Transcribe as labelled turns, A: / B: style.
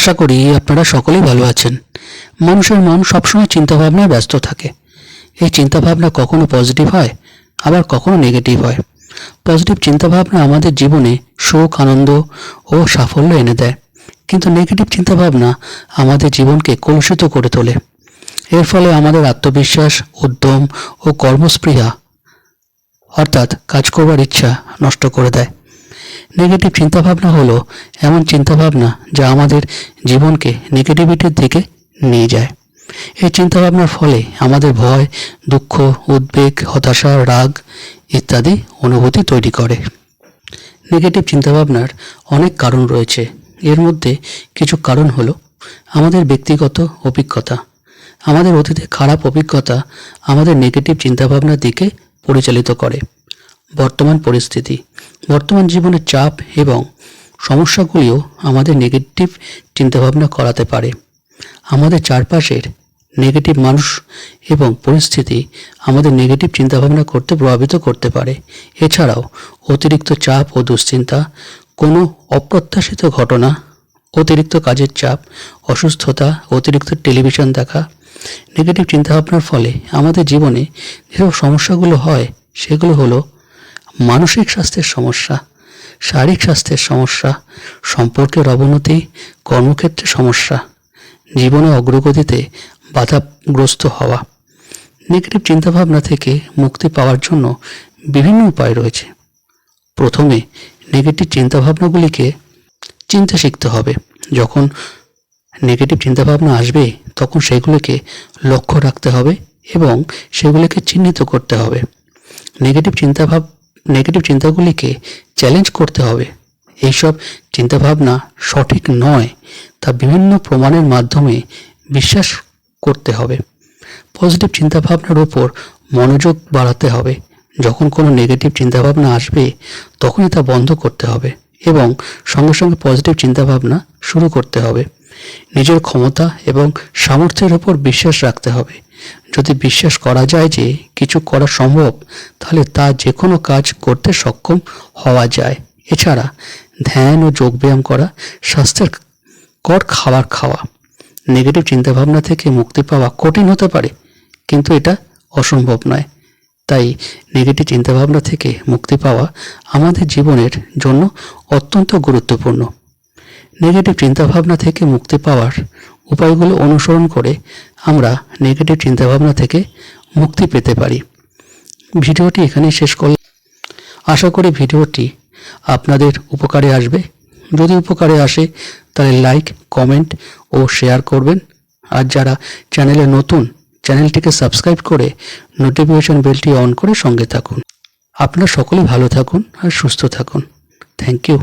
A: আশা করি আপনারা সকলেই ভালো আছেন। মানুষের মন সবসময় চিন্তাভাবনায় ব্যস্ত থাকে। এই চিন্তাভাবনা কখনো পজিটিভ হয়, আবার কখনো নেগেটিভ হয়। পজিটিভ চিন্তাভাবনা আমাদের জীবনে সুখ, আনন্দ ও সাফল্য এনে দেয়, কিন্তু নেগেটিভ চিন্তাভাবনা আমাদের জীবনকে কলুষিত করে তোলে। এর ফলে আমাদের আত্মবিশ্বাস, উদ্যম ও কর্মস্পৃহা অর্থাৎ কাজ করবার ইচ্ছা নষ্ট করে দেয়। নেগেটিভ চিন্তাভাবনা হলো এমন চিন্তাভাবনা যা আমাদের জীবনকে নেগেটিভিটির দিকে নিয়ে যায়। এই চিন্তাভাবনার ফলে আমাদের ভয়, দুঃখ, উদ্বেগ, হতাশা, রাগ ইত্যাদি অনুভূতি তৈরি করে। নেগেটিভ চিন্তাভাবনার অনেক কারণ রয়েছে। এর মধ্যে কিছু কারণ হলো আমাদের ব্যক্তিগত অভিজ্ঞতা। আমাদের অতীতে খারাপ অভিজ্ঞতা আমাদের নেগেটিভ চিন্তাভাবনার দিকে পরিচালিত করে। বর্তমান পরিস্থিতি, বর্তমান জীবনের চাপ এবং সমস্যাগুলিও আমাদের নেগেটিভ চিন্তাভাবনা করাতে পারে। আমাদের চারপাশের নেগেটিভ মানুষ এবং পরিস্থিতি আমাদের নেগেটিভ চিন্তাভাবনা করতে প্রভাবিত করতে পারে। এছাড়াও অতিরিক্ত চাপ ও দুশ্চিন্তা, কোনো অপ্রত্যাশিত ঘটনা, অতিরিক্ত কাজের চাপ, অসুস্থতা, অতিরিক্ত টেলিভিশন দেখা, নেগেটিভ চিন্তাভাবনার ফলে আমাদের জীবনে যেসব সমস্যাগুলো হয় সেগুলো হলো মানসিক স্বাস্থ্যের সমস্যা, শারীরিক স্বাস্থ্যের সমস্যা, সম্পর্কের অবনতি, কর্মক্ষেত্রে সমস্যা, জীবনে অগ্রগতিতে বাধাগ্রস্ত হওয়া। নেগেটিভ চিন্তাভাবনা থেকে মুক্তি পাওয়ার জন্য বিভিন্ন উপায় রয়েছে। প্রথমে নেগেটিভ চিন্তাভাবনাগুলিকে চিনতে শিখতে হবে। যখন নেগেটিভ চিন্তাভাবনা আসবে তখন সেগুলিকে লক্ষ্য রাখতে হবে এবং সেগুলিকে চিহ্নিত করতে হবে। নেগেটিভ চিন্তাগুলিকে চ্যালেঞ্জ করতে হবে। এইসব চিন্তাভাবনা সঠিক নয় তা বিভিন্ন প্রমাণের মাধ্যমে বিশ্বাস করতে হবে। পজিটিভ চিন্তাভাবনার উপর মনোযোগ বাড়াতে হবে। যখন কোনো নেগেটিভ চিন্তাভাবনা আসবে তখনই তা বন্ধ করতে হবে এবং সঙ্গে সঙ্গে পজিটিভ চিন্তাভাবনা শুরু করতে হবে। নিজের ক্ষমতা এবং সামর্থ্যের উপর বিশ্বাস রাখতে হবে। যদি বিশ্বাস করা যায় যে কিছু করা সম্ভব, তাহলে তা যে কোনো কাজ করতে সক্ষম হওয়া যায়। এছাড়া ধ্যান ও যোগব্যায়াম করা, স্বাস্থ্যকর খাবার খাওয়া। নেগেটিভ চিন্তাভাবনা থেকে মুক্তি পাওয়া কঠিন হতে পারে, কিন্তু এটা অসম্ভব নয়। তাই নেগেটিভ চিন্তাভাবনা থেকে মুক্তি পাওয়া আমাদের জীবনের জন্য অত্যন্ত গুরুত্বপূর্ণ। নেগেটিভ চিন্তাভাবনা থেকে মুক্তি পাওয়ার উপায়গুলো অনুসরণ করে আমরা নেগেটিভ চিন্তাভাবনা থেকে মুক্তি পেতে পারি। ভিডিওটি এখানেই শেষ করলাম। আশা করি ভিডিওটি আপনাদের উপকারে আসবে। যদি উপকারে আসে তাহলে লাইক, কমেন্ট ও শেয়ার করবেন। আর যারা চ্যানেলে নতুন, চ্যানেলটিকে সাবস্ক্রাইব করে নোটিফিকেশন বেলটি অন করে সঙ্গে থাকুন। আপনারা সকলে ভালো থাকুন আর সুস্থ থাকুন। Thank you.